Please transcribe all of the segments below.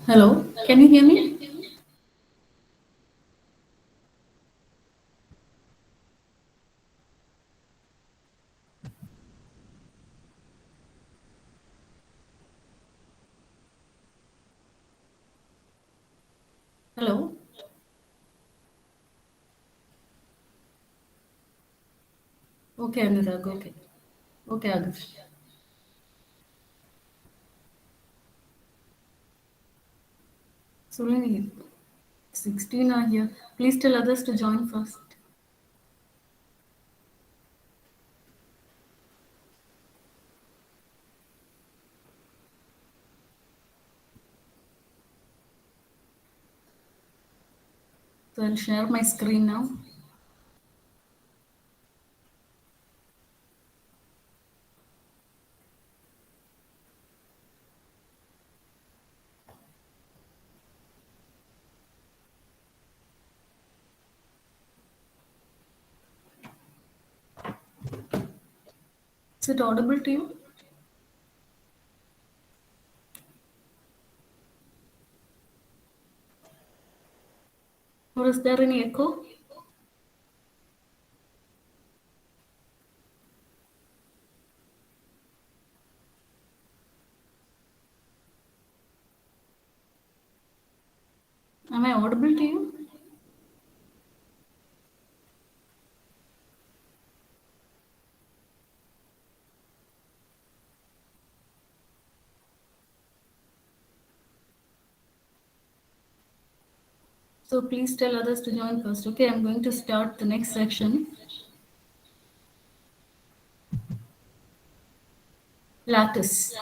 Hello, can you hear me? Hello. Okay, Anurag. Okay. Okay, Adarsh. So only 16 are here. Please tell others to join first. So I'll share my screen now. Is it audible to you? Or is there any echo? Am I audible to you? So please tell others to join first. Okay, I'm going to start the next section. Lattice.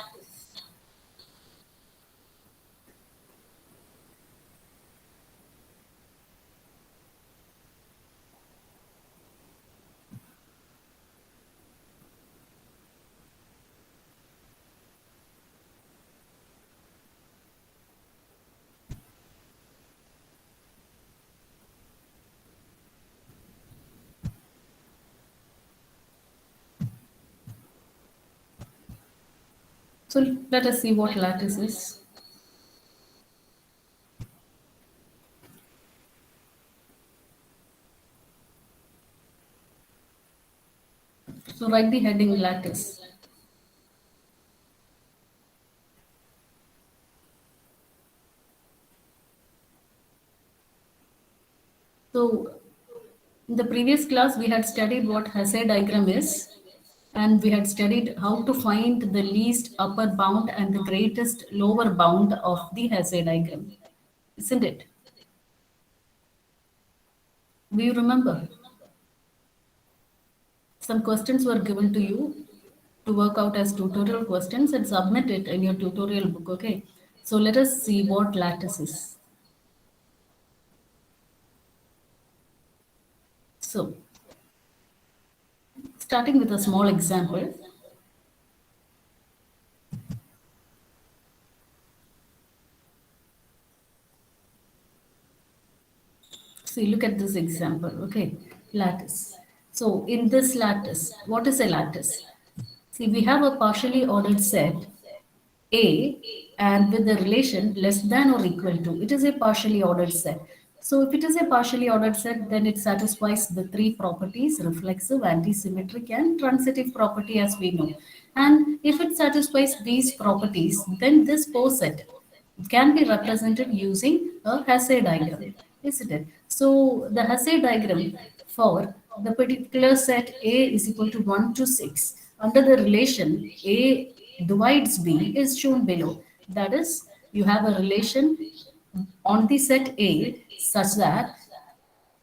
So let us see what lattice is. So write the heading lattice. So in the previous class, we had studied what Hasse diagram is, and we had studied how to find the least upper bound and the greatest lower bound of the Hasse diagram, isn't it? Do you remember? Some questions were given to you to work out as tutorial questions and submit it in your tutorial book, okay? So let us see what lattice is. So, starting with a small example, see, look at this example, okay? Lattice. So, in this lattice, what is a lattice? See, we have a partially ordered set A and with the relation less than or equal to. It is a partially ordered set. So, if it is a partially ordered set, then it satisfies the three properties reflexive, antisymmetric, and transitive property as we know. And if it satisfies these properties, then this poset can be represented using a Hasse diagram, isn't it? So the Hasse diagram for the particular set A is equal to 1 to 6 under the relation A divides B is shown below. That is, you have a relation on the set A such that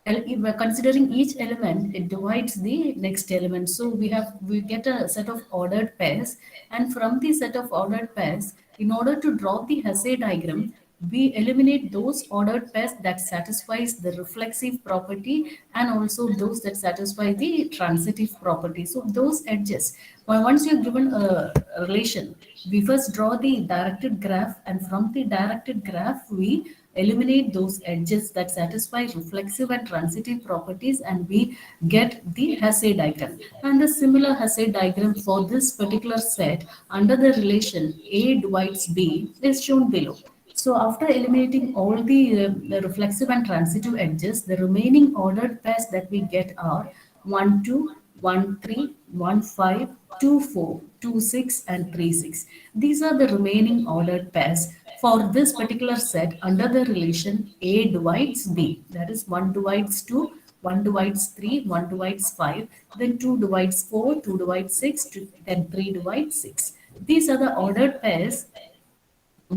if we're considering each element, it divides the next element. So we get a set of ordered pairs, and from the set of ordered pairs, in order to draw the Hasse diagram, we eliminate those ordered pairs that satisfies the reflexive property and also those that satisfy the transitive property. So those edges, once you're given a relation, we first draw the directed graph, and from the directed graph, we eliminate those edges that satisfy reflexive and transitive properties, and we get the Hasse diagram. And the similar Hasse diagram for this particular set under the relation A divides B is shown below. So after eliminating all the reflexive and transitive edges, the remaining ordered pairs that we get are 1, 2, 1, 3, 1, 5, 2, 4, 2, 6, and 3, 6. These are the remaining ordered pairs for this particular set under the relation A divides B. That is 1 divides 2, 1 divides 3, 1 divides 5, then 2 divides 4, 2 divides 6, then 3 divides 6. These are the ordered pairs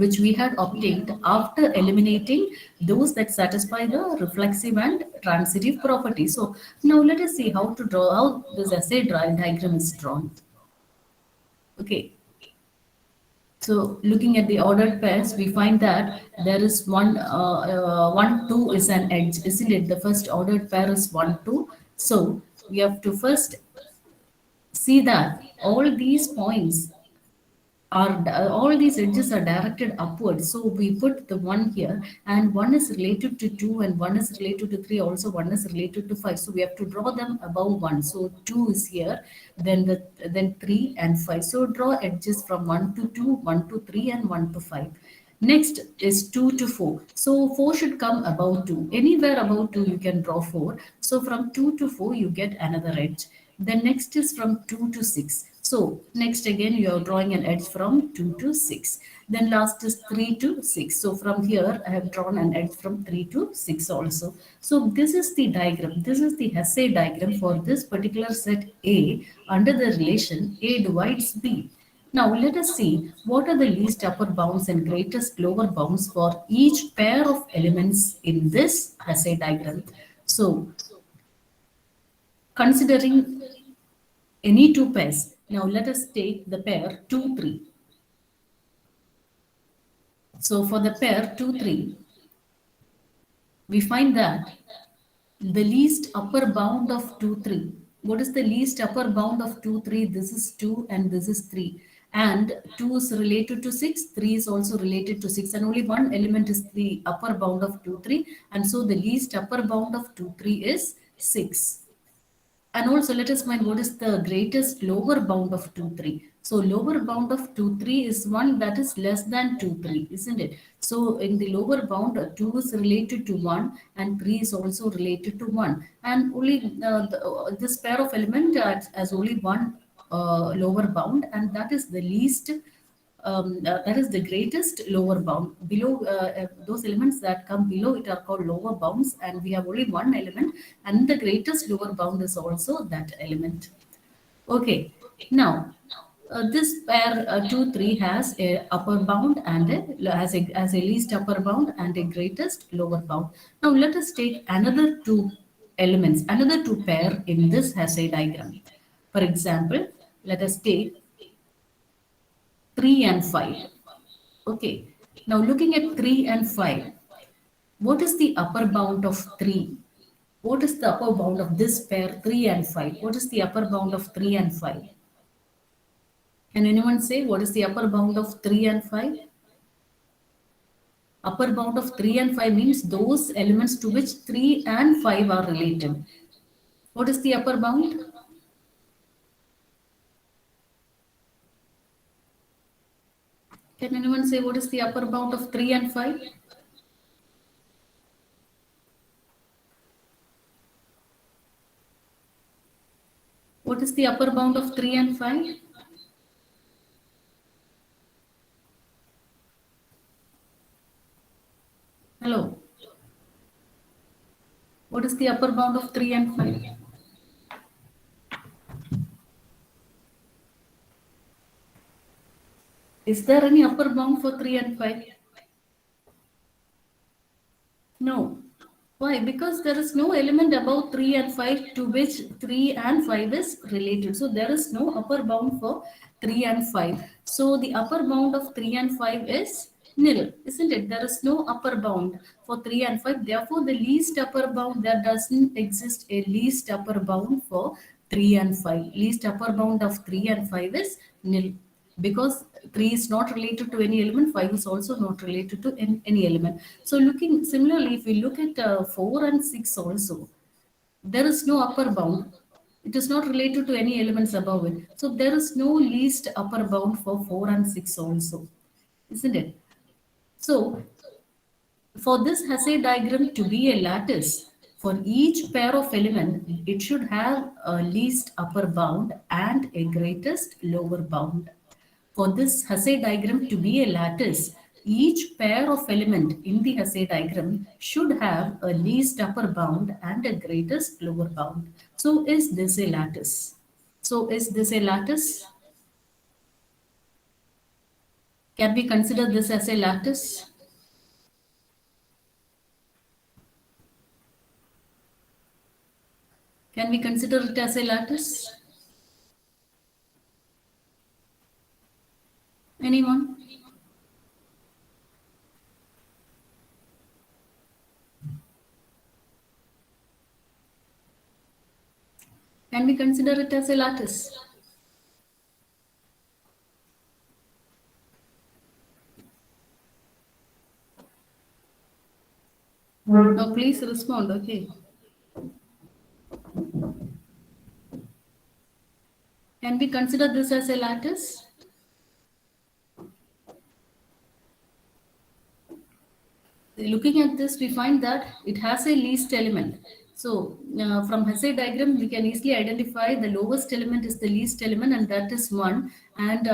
which we had obtained after eliminating those that satisfy the reflexive and transitive properties. So now let us see how to draw, how this essay diagram is drawn. Okay, so looking at the ordered pairs, we find that there is 1, 2 is an edge, isn't it? The first ordered pair is 1, 2. So we have to first see that all these points all these edges are directed upwards. So we put the one here, and one is related to 2, and one is related to 3, also one is related to 5. So we have to draw them above 1. So 2 is here, then 3 and 5. So draw edges from 1 to 2, 1 to 3, and 1 to 5. Next is 2 to 4. So 4 should come above 2. Anywhere above 2 you can draw 4. So from 2 to 4 you get another edge. Then next is from 2 to 6. So next again you are drawing an edge from 2 to 6. Then last is 3 to 6. So from here I have drawn an edge from 3 to 6 also. So this is the diagram. This is the Heisei diagram for this particular set A under the relation A divides B. Now let us see what are the least upper bounds and greatest lower bounds for each pair of elements in this Heisei diagram. So considering any two pairs, now let us take the pair 2, 3. So for the pair 2, 3, we find that the least upper bound of 2, 3. What is the least upper bound of 2, 3? This is 2 and this is 3. And 2 is related to 6, 3 is also related to 6, and only one element is the upper bound of 2, 3. And so the least upper bound of 2, 3 is 6. And also let us find what is the greatest lower bound of 2, 3. So lower bound of 2, 3 is one that is less than 2, 3, isn't it? So in the lower bound, 2 is related to 1 and 3 is also related to 1. And only this pair of element has only one lower bound, and that is the least that is the greatest lower bound. Below those elements that come below it are called lower bounds, and we have only one element, and the greatest lower bound is also that element. Okay, now this pair 2, 3 has a upper bound and has a least upper bound and a greatest lower bound. Now let us take another two elements, another two pair in this Heisei diagram. For example, let us take 3 and 5. Okay. Now looking at 3 and 5, what is the upper bound of 3? What is the upper bound of this pair 3 and 5? What is the upper bound of 3 and 5? Can anyone say what is the upper bound of 3 and 5? Upper bound of 3 and 5 means those elements to which 3 and 5 are related. What is the upper bound? Can anyone say what is the upper bound of 3 and 5? What is the upper bound of 3 and 5? Hello. What is the upper bound of 3 and 5? Is there any upper bound for 3 and 5? No. Why? Because there is no element above 3 and 5 to which 3 and 5 is related. So there is no upper bound for 3 and 5. So the upper bound of 3 and 5 is nil, isn't it? There is no upper bound for 3 and 5. Therefore, the least upper bound, there doesn't exist a least upper bound for 3 and 5. Least upper bound of 3 and 5 is nil, because 3 is not related to any element, 5 is also not related to any element. So looking similarly, if we look at 4 and 6 also, there is no upper bound. It is not related to any elements above it. So there is no least upper bound for 4 and 6 also, isn't it? So For this Hasse diagram to be a lattice, for each pair of element, it should have a least upper bound and a greatest lower bound. For this Hasse diagram to be a lattice, each pair of element in the Hasse diagram should have a least upper bound and a greatest lower bound. So is this a lattice? So is this a lattice? Can we consider this as a lattice? Can we consider it as a lattice? Anyone? Can we consider it as a lattice? Now please respond, okay? Can we consider this as a lattice? Looking at this, we find that it has a least element. So from Hasse diagram, we can easily identify the lowest element is the least element, and that is 1. And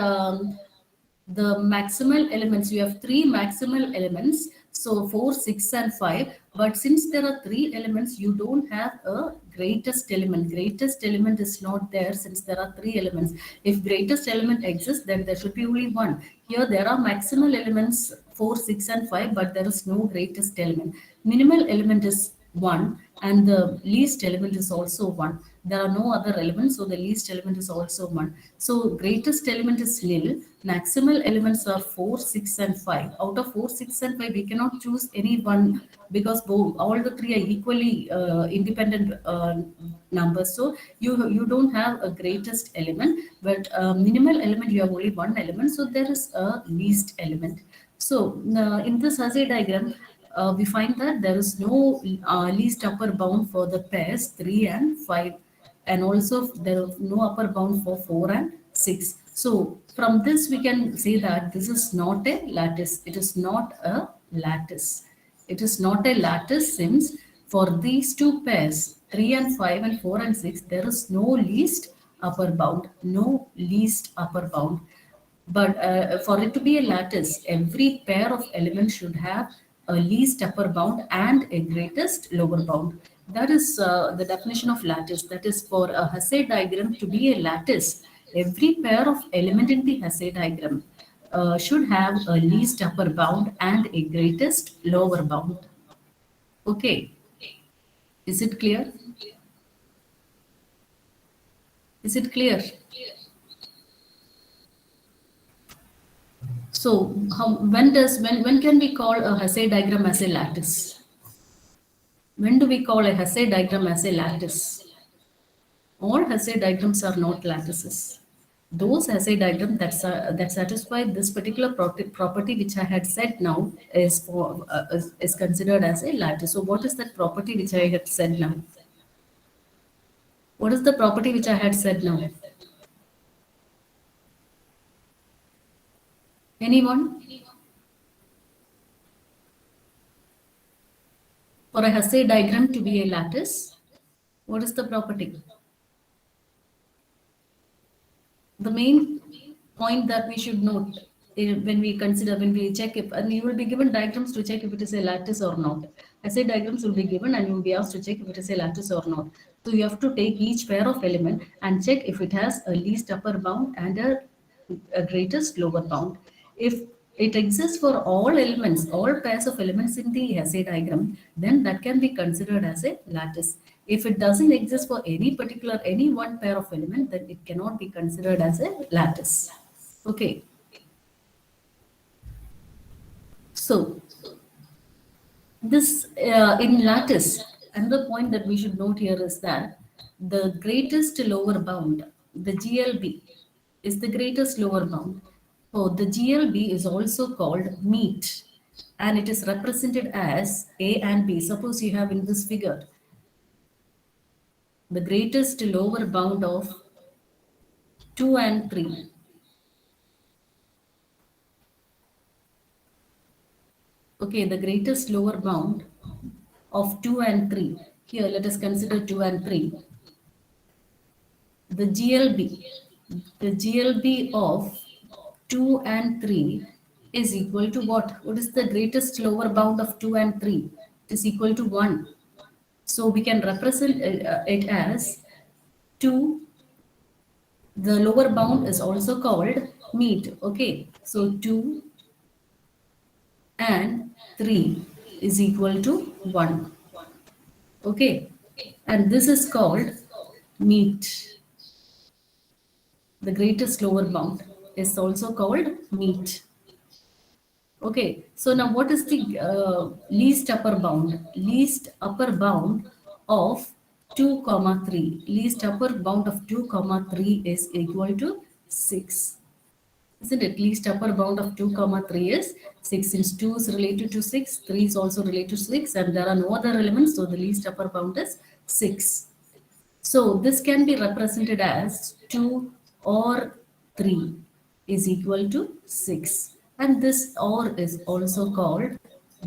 the maximal elements, you have three maximal elements, so 4, 6, and 5. But since there are three elements, you don't have a greatest element. Greatest element is not there since there are three elements. If greatest element exists, then there should be only one. Here there are maximal elements 4, 6, and 5, but there is no greatest element. Minimal element is 1, and the least element is also 1. There are no other elements, so the least element is also 1. So greatest element is nil. Maximal elements are 4, 6, and 5. Out of 4, 6, and 5, we cannot choose any one because both all the three are equally independent numbers. So you don't have a greatest element, but minimal element you have only one element. So there is a least element. So in this Hasse diagram, we find that there is no least upper bound for the pairs 3 and 5, and also there is no upper bound for 4 and 6. So from this we can say that this is not a lattice. It is not a lattice. It is not a lattice since for these two pairs 3 and 5 and 4 and 6 there is no least upper bound. No least upper bound. But for it to be a lattice, every pair of elements should have a least upper bound and a greatest lower bound. That is the definition of lattice. That is, for a Hasse diagram to be a lattice, every pair of element in the Hasse diagram should have a least upper bound and a greatest lower bound. Okay, is it clear? Is it clear? So, when can we call a Hasse diagram as a lattice? When do we call a Hasse diagram as a lattice? All Hasse diagrams are not lattices. Those Hasse diagrams that satisfy this particular property which I had said now is considered as a lattice. So what is that property which I had said now? What is the property which I had said now? Anyone? For a Hasse diagram to be a lattice, what is the property? The main point that we should note when we check if, and you will be given diagrams to check if it is a lattice or not. Essay diagrams will be given and you will be asked to check if it is a lattice or not. So you have to take each pair of element and check if it has a least upper bound and a greatest lower bound. If it exists for all elements, all pairs of elements in the Hasse diagram, then that can be considered as a lattice. If it doesn't exist for any one pair of element, then it cannot be considered as a lattice. Okay. So this in lattice, another point that we should note here is that the greatest lower bound, the GLB, is the greatest lower bound. So the GLB is also called meet, and it is represented as A and B. Suppose you have in this figure the greatest lower bound of 2 and 3. Okay, the greatest lower bound of 2 and 3. Here, let us consider 2 and 3. The GLB, the GLB of 2 and 3 is equal to what? What is the greatest lower bound of 2 and 3? It is equal to 1. So we can represent it as 2. The lower bound is also called meet. Okay, so 2 and 3 is equal to 1. Okay, and this is called meet. The greatest lower bound is also called meet. Okay, so now what is the least upper bound? Least upper bound of 2 comma 3. Least upper bound of 2 comma 3 is equal to 6. Isn't it? Least upper bound of 2 comma 3 is 6. Since 2 is related to 6, 3 is also related to 6, and there are no other elements, so the least upper bound is 6. So this can be represented as 2 or 3 is equal to 6. And this or is also called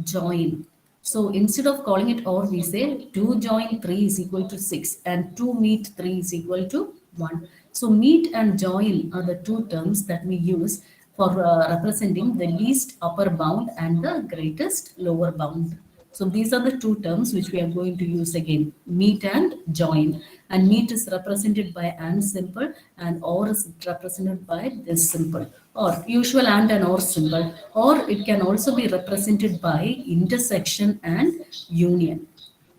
join. So instead of calling it or, we say 2 join 3 is equal to 6 and 2 meet 3 is equal to 1. So meet and join are the two terms that we use for representing the least upper bound and the greatest lower bound. So these are the two terms which we are going to use again, meet and join. And meet is represented by and symbol, and or is represented by this symbol, or usual and or symbol, or it can also be represented by intersection and union,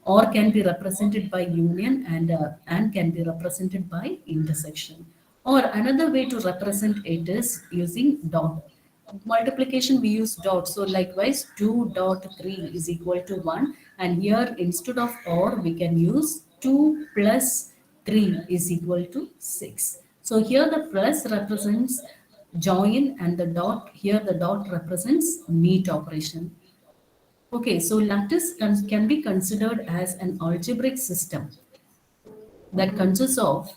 or can be represented by union and can be represented by intersection. Or another way to represent it is using dot. Multiplication we use dot. So likewise 2 dot 3 is equal to 1, and here instead of or we can use 2 plus 3 is equal to 6. So here the plus represents join and the dot, here the dot represents meet operation. Okay, so lattice can be considered as an algebraic system that consists of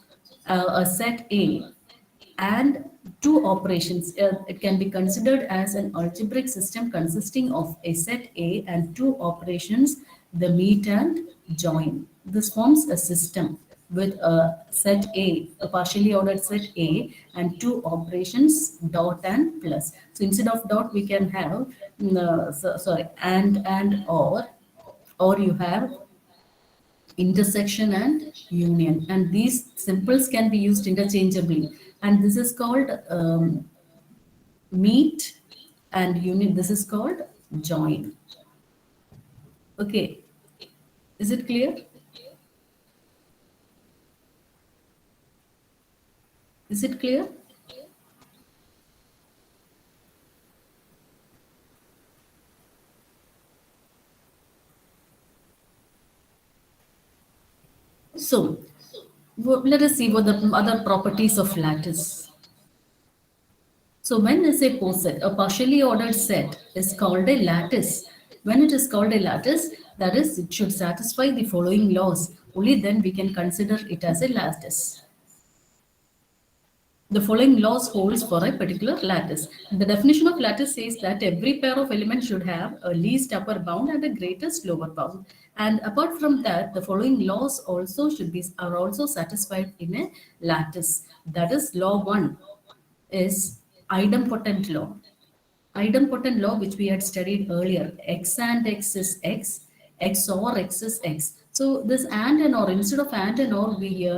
a set A and two operations. It can be considered as an algebraic system consisting of a set A and two operations, the meet and join. This forms a system with a set a partially ordered set A, and two operations, dot and plus. So instead of dot, we can have, sorry, and or you have intersection and union, and these symbols can be used interchangeably, and this is called meet, and union, this is called join. Okay, is it clear? Is it clear? So let us see what the other properties of lattice. So when is a poset, a partially ordered set is called a lattice. When it is called a lattice, that is, it should satisfy the following laws. Only then we can consider it as a lattice. The following laws holds for a particular lattice. The definition of lattice says that every pair of elements should have a least upper bound and a greatest lower bound. And apart from that, the following laws also are also satisfied in a lattice. That is, law 1 is idempotent law. Idempotent law, which we had studied earlier, x and x is x, x or x is x. So this and or, instead of and or, we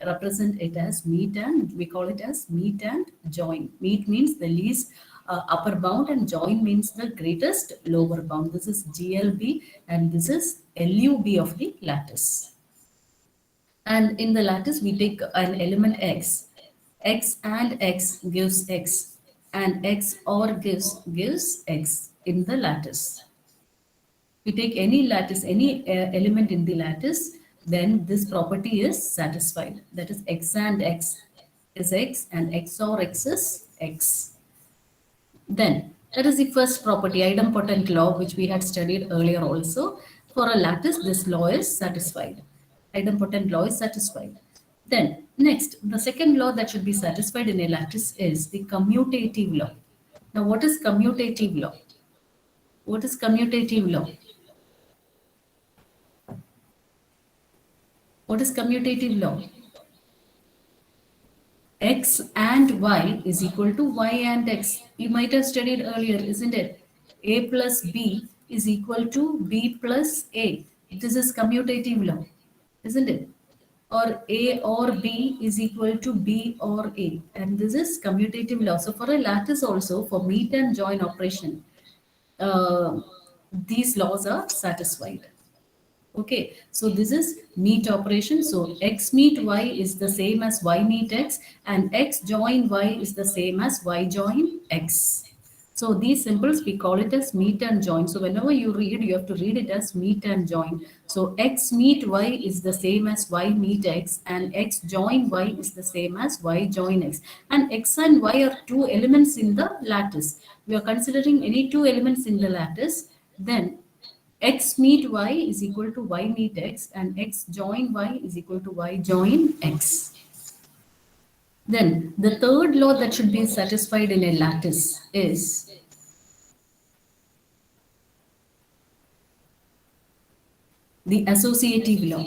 represent it as meet, and we call it as meet and join. Meet means the least upper bound, and join means the greatest lower bound. This is GLB and this is LUB of the lattice. And in the lattice, we take an element x. X and x gives x, and x or gives x in the lattice. We take any lattice, any element in the lattice, then this property is satisfied. That is, x and x is x, and x or x is x. Then, that is the first property, idempotent law, which we had studied earlier also. For a lattice, this law is satisfied. Idempotent law is satisfied. Then, next, the second law that should be satisfied in a lattice is the commutative law. Now, what is commutative law? What is commutative law? What is commutative law? X and y is equal to y and x. You might have studied earlier, isn't it? A plus b is equal to b plus a. This is commutative law, isn't it? Or a or b is equal to b or a. And this is commutative law. So for a lattice also, for meet and join operation, uh, these laws are satisfied. Okay, so this is meet operation. So x meet y is the same as y meet x, and x join y is the same as y join x. So these symbols we call it as meet and join. So whenever you read, you have to read it as meet and join. So x meet y is the same as y meet x, and x join y is the same as y join x. And x and y are two elements in the lattice. We are considering any two elements in the lattice, then x meet y is equal to y meet x, and x join y is equal to y join x. Then the third law that should be satisfied in a lattice is the associative law.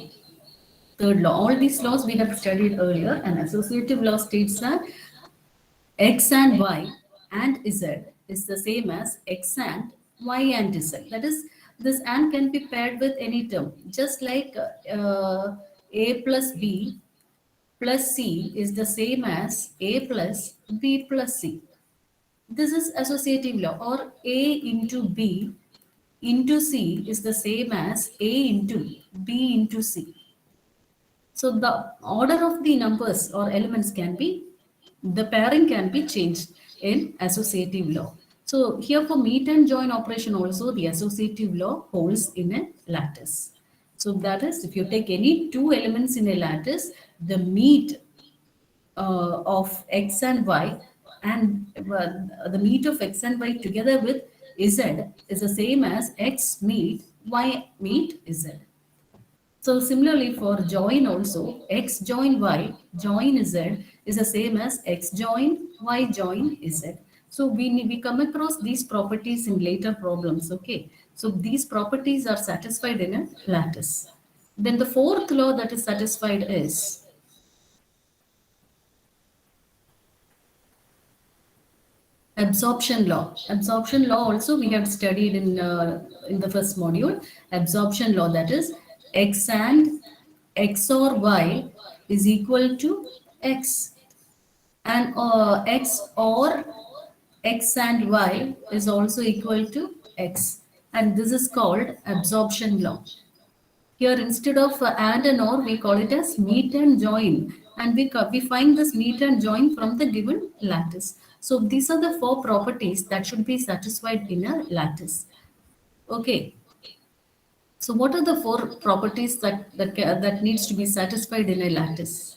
Third law. All these laws we have studied earlier, and associative law states that x and y and z is the same as x and y and z. That is, this and can be paired with any term, just like a plus b plus c is the same as a plus b plus c. This is associative law. Or a into b into c is the same as a into b into c. So the order of the numbers or elements can be, the pairing can be changed in associative law. So here for meet and join operation also, the associative law holds in a lattice. So that is, if you take any two elements in a lattice, the meet of x and y, and the meet of x and y together with z is the same as x meet y meet z. So similarly for join also, x join y join z is the same as x join y join z. So we come across these properties in later problems. Okay, so these properties are satisfied in a lattice. Then the fourth law that is satisfied is absorption law. Absorption law also we have studied in the first module. Absorption law, that is x and x or y is equal to x, and x or x and y is also equal to x, and this is called absorption law. Here instead of and or, we call it as meet and join, and we find this meet and join from the given lattice. So these are the four properties that should be satisfied in a lattice. Okay. So what are the four properties that needs to be satisfied in a lattice?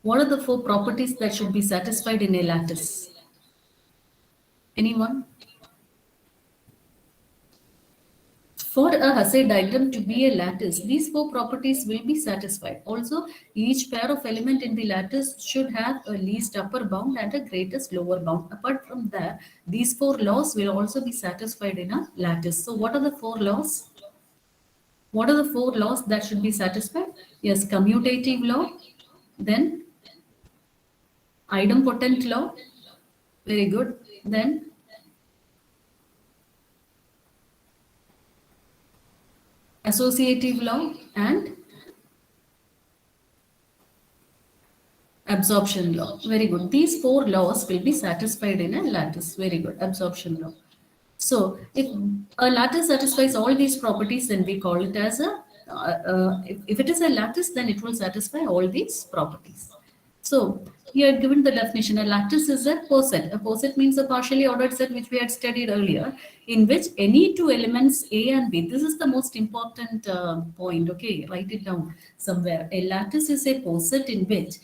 What are the four properties that should be satisfied in a lattice? Anyone? For a Hasse diagram to be a lattice, these four properties will be satisfied. Also, each pair of element in the lattice should have a least upper bound and a greatest lower bound. Apart from that, these four laws will also be satisfied in a lattice. So what are the four laws? What are the four laws that should be satisfied? Yes, commutative law, then idempotent law, very good. Then associative law and absorption law. Very good. These four laws will be satisfied in a lattice. Very good. Absorption law. So if a lattice satisfies all these properties, then we call it as a, if it is a lattice, then it will satisfy all these properties. So here given the definition, a lattice is a poset. A poset means a partially ordered set, which we had studied earlier, in which any two elements A and B, this is the most important point, okay, write it down somewhere. A lattice is a poset in which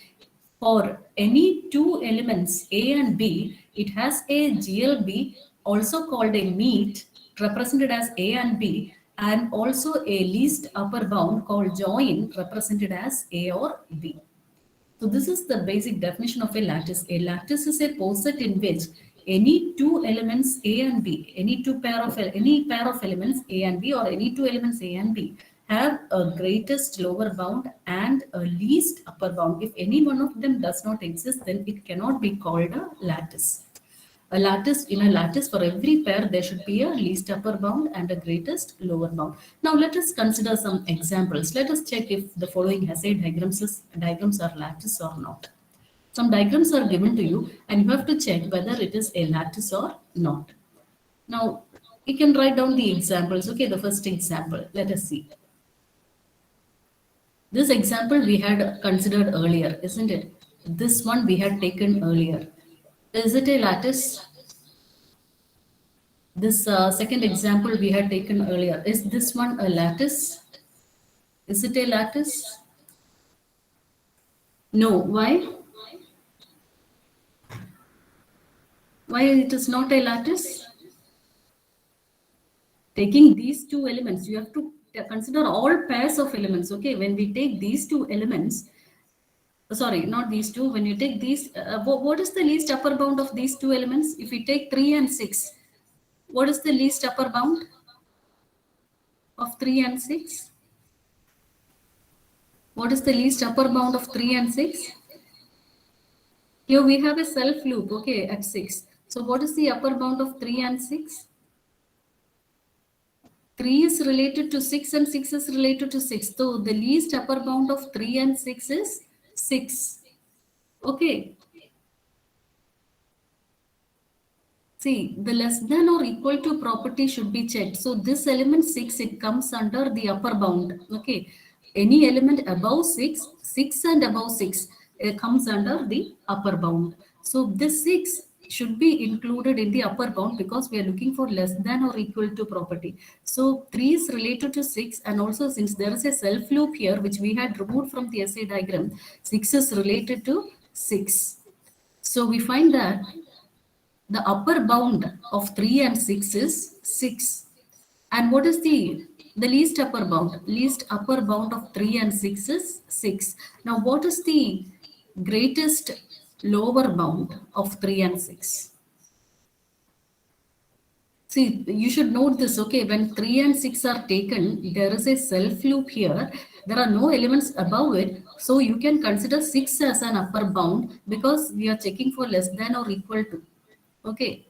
for any two elements A and B, it has a GLB, also called a meet, represented as A and B, and also a least upper bound called join, represented as A or B. So this is the basic definition of a lattice. A lattice is a poset in which any two elements A and B, any pair of elements A and B, or any two elements A and B have a greatest lower bound and a least upper bound. If any one of them does not exist, then it cannot be called a lattice. In a lattice, for every pair there should be a least upper bound and a greatest lower bound. Now let us consider some examples. Let us check if the following assay diagrams are lattice or not. Some diagrams are given to you and you have to check whether it is a lattice or not. Now you can write down the examples. Okay, the first example, let us see. This example we had considered earlier, isn't it? This one we had taken earlier. Is it a lattice? This second example we had taken earlier. Is this one a lattice? Is it a lattice? No. Why? Why it is not a lattice? Taking these two elements, you have to consider all pairs of elements. Okay, when we take these two elements, sorry, not these two. When you take these, what is the least upper bound of these two elements? If we take 3 and 6, what is the least upper bound of 3 and 6? What is the least upper bound of 3 and 6? Here we have a self loop, okay, at 6. So what is the upper bound of 3 and 6? 3 is related to 6 and 6 is related to 6. So the least upper bound of 3 and 6 is 6. Okay. See, the less than or equal to property should be checked. So this element 6, it comes under the upper bound. Okay. Any element above 6, 6 and above 6, it comes under the upper bound. So this 6 should be included in the upper bound because we are looking for less than or equal to property. So 3 is related to 6, and also since there is a self loop here which we had removed from the assay diagram, 6 is related to 6. So we find that the upper bound of 3 and 6 is 6. And what is the least upper bound? Least upper bound of 3 and 6 is 6. Now what is the greatest lower bound of 3 and 6? See, you should note this, okay? When 3 and 6 are taken, there is a self loop here. There are no elements above it. So you can consider 6 as an upper bound because we are checking for less than or equal to. Okay.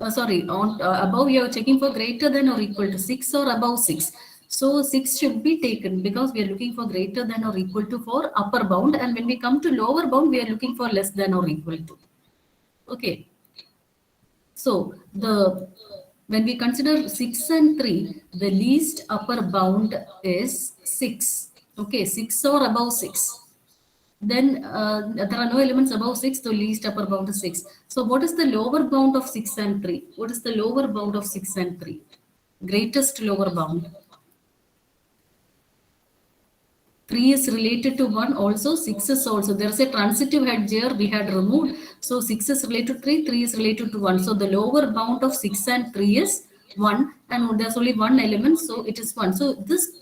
Above we are checking for greater than or equal to 6 or above 6. So 6 should be taken because we are looking for greater than or equal to for upper bound. And when we come to lower bound, we are looking for less than or equal to. Okay. So when we consider 6 and 3, the least upper bound is 6. Okay, 6 or above 6. Then there are no elements above 6, the least upper bound is 6. So what is the lower bound of 6 and 3? What is the lower bound of 6 and 3? Greatest lower bound. 3 is related to 1 also, 6 is also. There is a transitive head here we had removed. So 6 is related to 3, 3 is related to 1. So the lower bound of 6 and 3 is 1, and there's only one element, so it is 1. So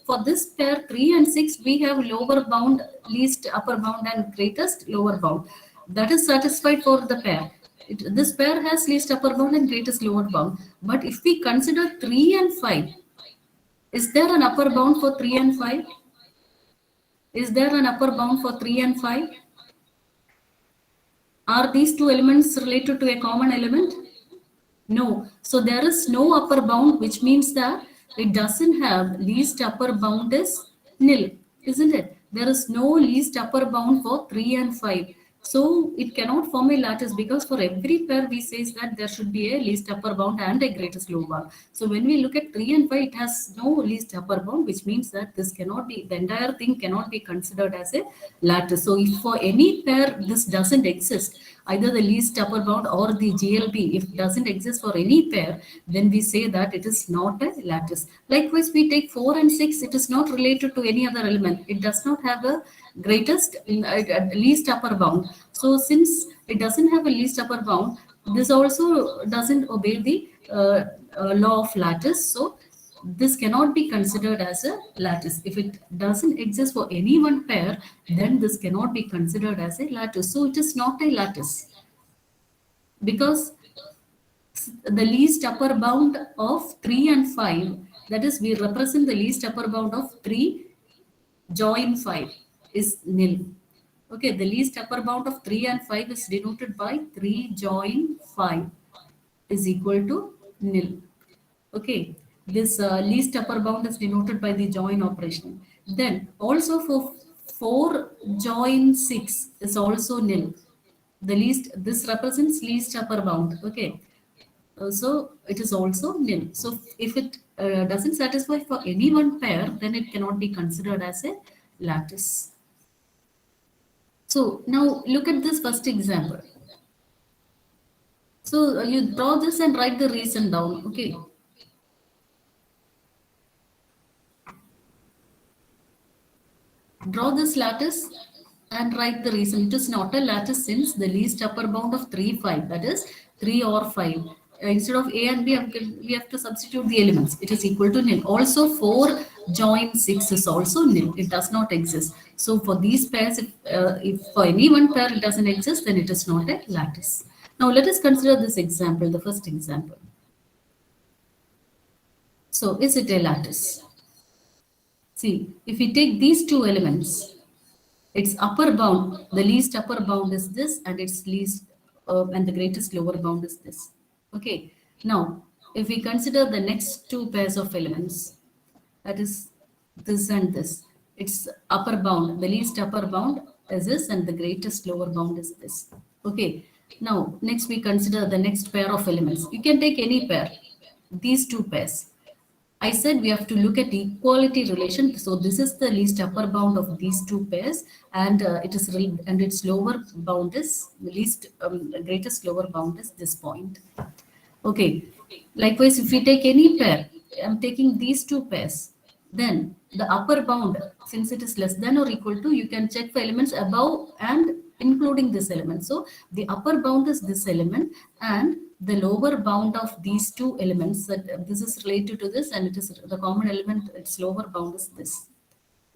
for this pair 3 and 6, we have lower bound, least upper bound and greatest lower bound. That is satisfied for the pair. This pair has least upper bound and greatest lower bound. But if we consider 3 and 5, is there an upper bound for 3 and 5? Is there an upper bound for 3 and 5? Are these two elements related to a common element? No. So there is no upper bound, which means that it doesn't have least upper bound is nil, isn't it? There is no least upper bound for 3 and 5. So it cannot form a lattice because for every pair we say that there should be a least upper bound and a greatest lower bound. So when we look at 3 and 5, it has no least upper bound, which means that this cannot be, the entire thing cannot be considered as a lattice. So if for any pair this doesn't exist, either the least upper bound or the GLB, if it doesn't exist for any pair, then we say that it is not a lattice. Likewise, we take 4 and 6, it is not related to any other element. It does not have a least upper bound. So since it doesn't have a least upper bound, this also doesn't obey the law of lattice. So this cannot be considered as a lattice. If it doesn't exist for any one pair, then this cannot be considered as a lattice. So it is not a lattice because the least upper bound of 3 and 5, that is, we represent the least upper bound of 3 join 5 is nil. Okay, the least upper bound of 3 and 5 is denoted by 3 join 5 is equal to nil. Okay, this least upper bound is denoted by the join operation. Then also for 4 join 6 is also nil. The least, this represents least upper bound. Okay, so it is also nil. So if it doesn't satisfy for any one pair, then it cannot be considered as a lattice. So now look at this first example. So you draw this and write the reason down. Okay. Draw this lattice and write the reason. It is not a lattice since the least upper bound of 3, 5, that is 3 or 5. Instead of A and B, we have to substitute the elements. It is equal to nil. Also, 4 join 6 is also nil. It does not exist. So, for these pairs, if for any one pair it doesn't exist, then it is not a lattice. Now, let us consider this example, the first example. So, is it a lattice? See, if we take these two elements, its upper bound, the least upper bound is this, and its least and the greatest lower bound is this. Okay. Now, if we consider the next two pairs of elements, that is this and this, its upper bound, the least upper bound is this, and the greatest lower bound is this. Okay. Now, next we consider the next pair of elements. You can take any pair, these two pairs. I said we have to look at equality relation. So this is the least upper bound of these two pairs, and and its lower bound is the least greatest lower bound is this point. Okay. Likewise, if we take any pair, I'm taking these two pairs. Then the upper bound, since it is less than or equal to, you can check for elements above and including this element. So the upper bound is this element, and the lower bound of these two elements, that this is related to this, and it is the common element, its lower bound is this.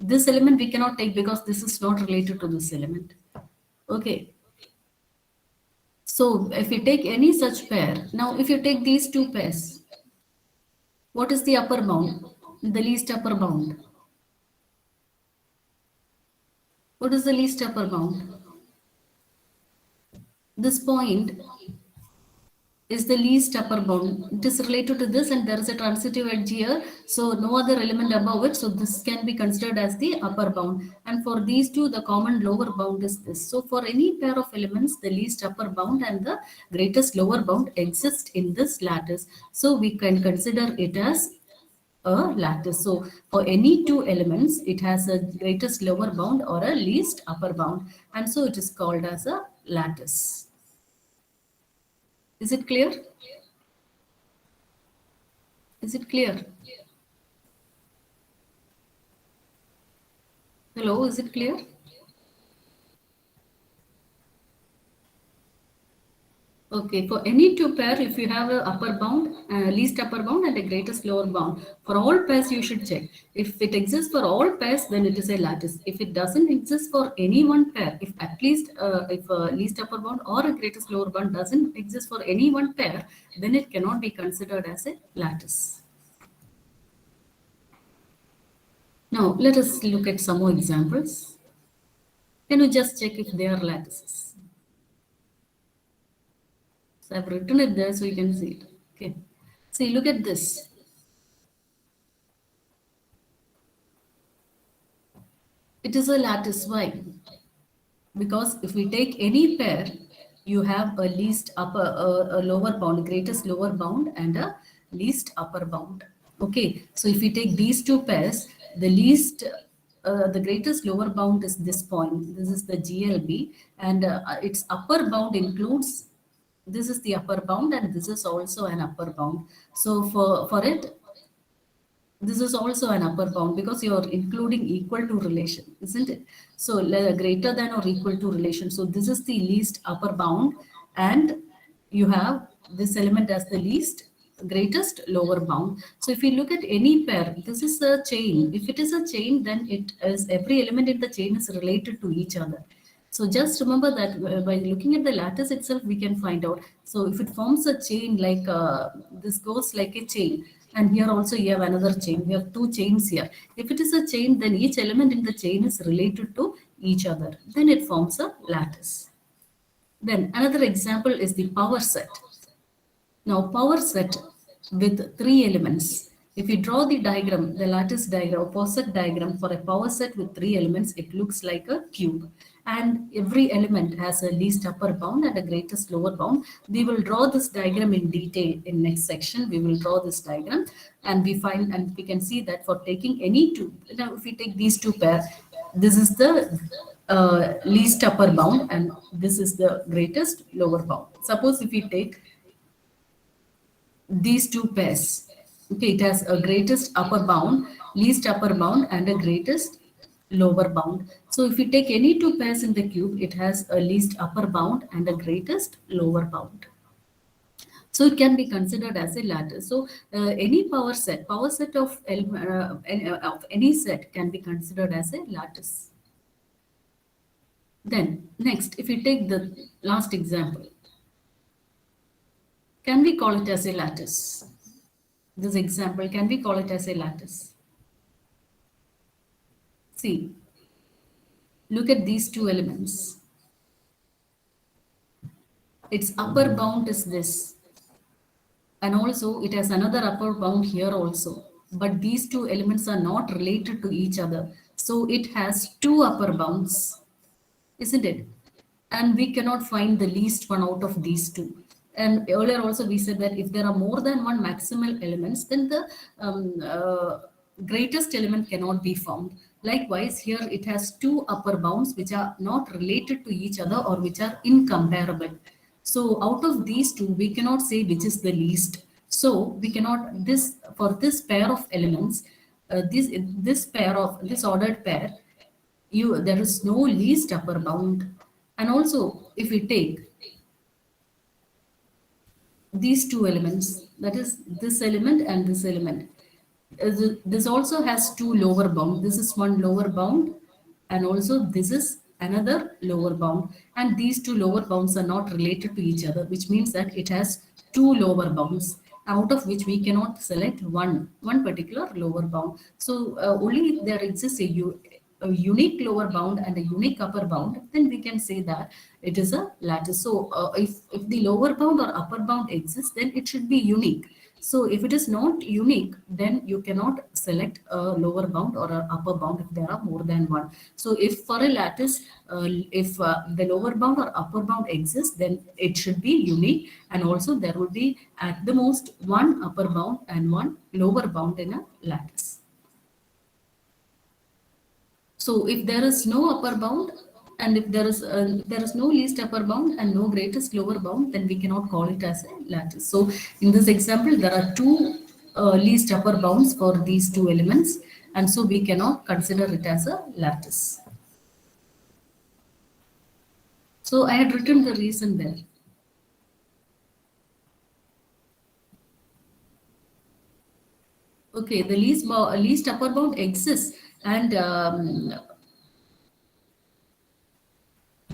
This element we cannot take because this is not related to this element. Okay. So if you take any such pair, now if you take these two pairs, what is the upper bound? The least upper bound. What is the least upper bound? This point is the least upper bound. It is related to this, and there is a transitive edge here, so no other element above it, so this can be considered as the upper bound. And for these two, the common lower bound is this. So for any pair of elements, the least upper bound and the greatest lower bound exist in this lattice, so we can consider it as a lattice. So for any two elements, it has a greatest lower bound or a least upper bound, and so it is called as a lattice. Is it clear? Is it clear? Hello, is it clear? Okay, for any two pair, if you have a upper bound, least upper bound and a greatest lower bound, for all pairs you should check. If it exists for all pairs, then it is a lattice. If it doesn't exist for any one pair, if at least if a least upper bound or a greatest lower bound doesn't exist for any one pair, then it cannot be considered as a lattice. Now let us look at some more examples. Can you just check if they are lattices? So I've written it there so you can see it. Okay. See, look at this. It is a lattice. Why? Because if we take any pair, you have a least upper, a lower bound, greatest lower bound, and a least upper bound. Okay. So if we take these two pairs, the least, the greatest lower bound is this point. This is the GLB, and its upper bound includes, this is the upper bound, and this is also an upper bound. So for it, this is also an upper bound because you are including equal to relation, isn't it? So greater than or equal to relation. So this is the least upper bound, and you have this element as the least greatest lower bound. So if you look at any pair, this is a chain. If it is a chain, then it is every element in the chain is related to each other. So just remember that by looking at the lattice itself, we can find out. So if it forms a chain like this goes like a chain, and here also you have another chain. We have two chains here. If it is a chain, then each element in the chain is related to each other. Then it forms a lattice. Then another example is the power set. Now power set with three elements. If you draw the diagram, the lattice diagram, opposite diagram for a power set with three elements, it looks like a cube. And every element has a least upper bound and a greatest lower bound. We will draw this diagram in detail in next section. We will draw this diagram and we can see that for taking any two, now if we take these two pair, this is the least upper bound and this is the greatest lower bound. Suppose if we take these two pairs. Okay, it has a greatest upper bound, least upper bound, and a greatest lower bound. So if you take any two pairs in the cube, it has a least upper bound and a greatest lower bound. So it can be considered as a lattice. So any power set of any set can be considered as a lattice. Then next, if we take the last example, can we call it as a lattice? This example, can we call it as a lattice? See, look at these two elements. Its upper bound is this. And also it has another upper bound here also. But these two elements are not related to each other. So it has two upper bounds, isn't it? And we cannot find the least one out of these two. And earlier also we said that if there are more than one maximal elements, then the greatest element cannot be found. Likewise, here it has two upper bounds which are not related to each other or which are incomparable. So out of these two, we cannot say which is the least. So we cannot for this pair of elements, this ordered pair, there is no least upper bound. And also if we take these two elements, that is this element and this element, this also has two lower bound. This is one lower bound and also this is another lower bound, and these two lower bounds are not related to each other, which means that it has two lower bounds, out of which we cannot select one particular lower bound. So only if there exists a unique lower bound and a unique upper bound, then we can say that it is a lattice. So if the lower bound or upper bound exists, then it should be unique. So if it is not unique, then you cannot select a lower bound or an upper bound if there are more than one. So if for a lattice, if the lower bound or upper bound exists, then it should be unique, and also there will be at the most one upper bound and one lower bound in a lattice. So if there is no upper bound and if there is no least upper bound and no greatest lower bound, then we cannot call it as a lattice. So in this example, there are two least upper bounds for these two elements, and so we cannot consider it as a lattice. So I had written the reason there. Okay, the least upper bound exists, and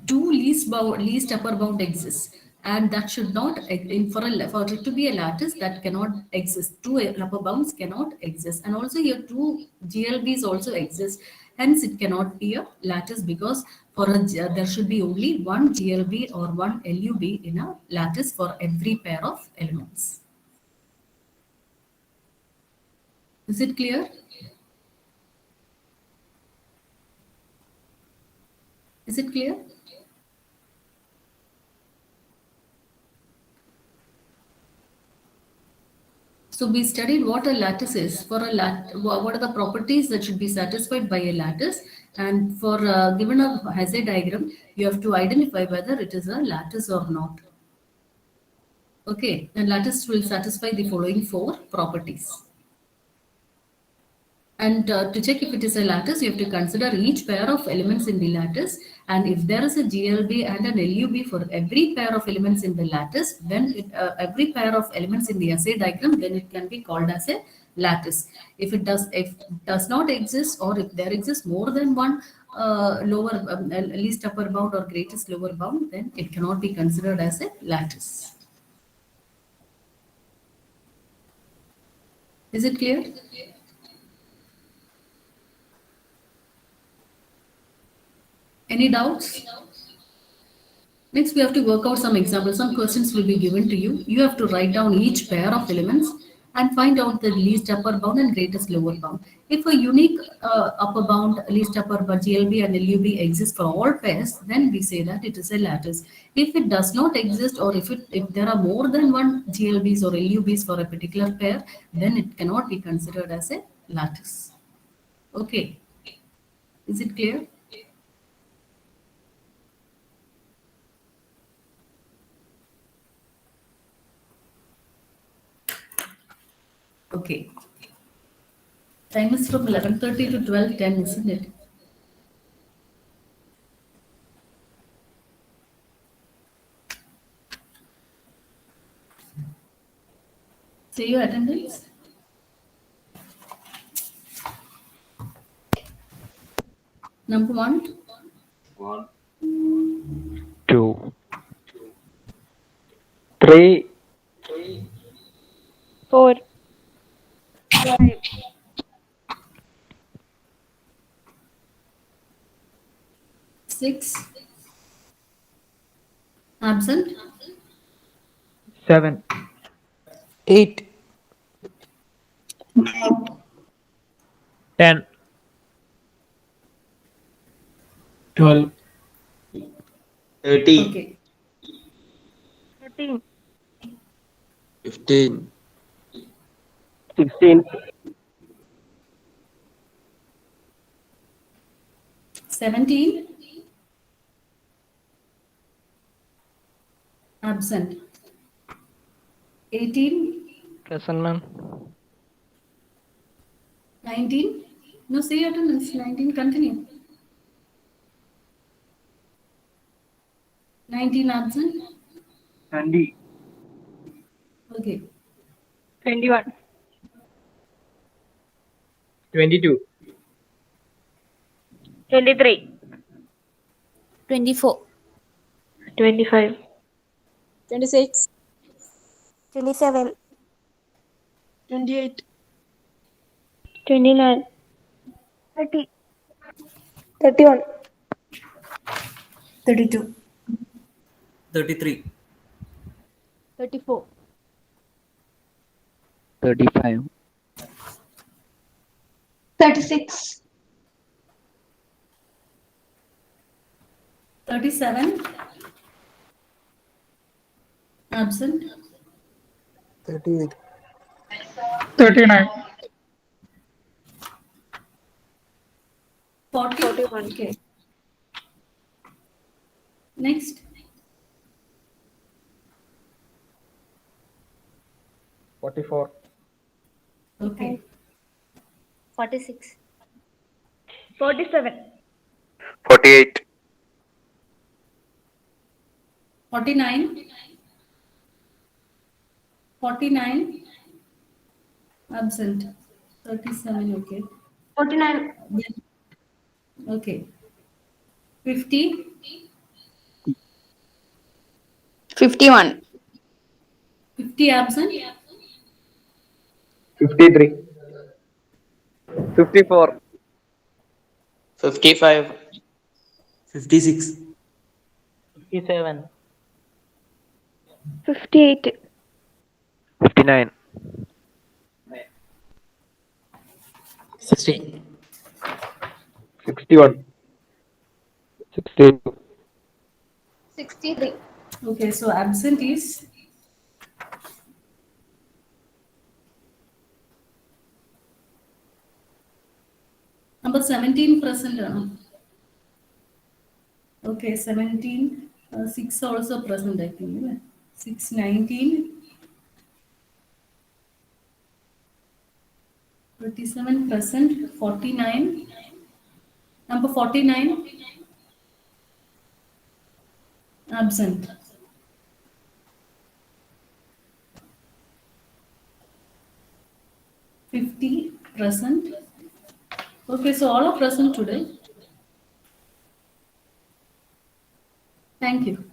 two least upper bound exists, and that should not for it to be a lattice, that cannot exist. Two upper bounds cannot exist, and also here two GLBs also exist. Hence, it cannot be a lattice because there should be only one GLB or one LUB in a lattice for every pair of elements. Is it clear? Is it clear? So we studied what a lattice is. For a what are the properties that should be satisfied by a lattice? And for given a Hasse diagram, you have to identify whether it is a lattice or not. Okay, and lattice will satisfy the following four properties. And to check if it is a lattice, you have to consider each pair of elements in the lattice. And if there is a GLB and an LUB for every pair of elements in the lattice, then every pair of elements in the Hasse diagram, then it can be called as a lattice. If it does not exist, or if there exists more than one least upper bound or greatest lower bound, then it cannot be considered as a lattice. Is it clear? Any doubts? Next, we have to work out some examples. Some questions will be given to you. You have to write down each pair of elements and find out the least upper bound and greatest lower bound. If a unique upper bound, least upper bound, GLB and LUB exist for all pairs, then we say that it is a lattice. If it does not exist, or if there are more than one GLBs or LUBs for a particular pair, then it cannot be considered as a lattice. Okay, is it clear? Okay. Time is from 11:30 to 12:10, isn't it? Say your attendance. Number one. 2, 3, 4, 6. Absent. 7, 8, 10, 12, 30, Okay. 13, 15, 16, 17. Absent. 18. present ma'am. 19. No, say your attendance. 19. Continue. 19 absent. 20, Okay. 21, 22, 23, 24, 25, 26, 27, 28, 29, 30, 31, 32, 33, 34, 35, 36, 37. Absent. 38, 39, 40. 41. Okay. Next. 44, Okay. 46, 47, 48, 49. 49. Absent. 37. Okay. 49, Okay. 50. 51, 50 absent. 53, 54, 55, 56, 57, 58, 59, 60, 61, 62, 63, Okay. So absent is number 17 present. Okay, 17. 6 also present, I think. Yeah. 6, 19. 37 present. 49. Number 49. Absent. 50 present. Okay, so all are present today. Thank you.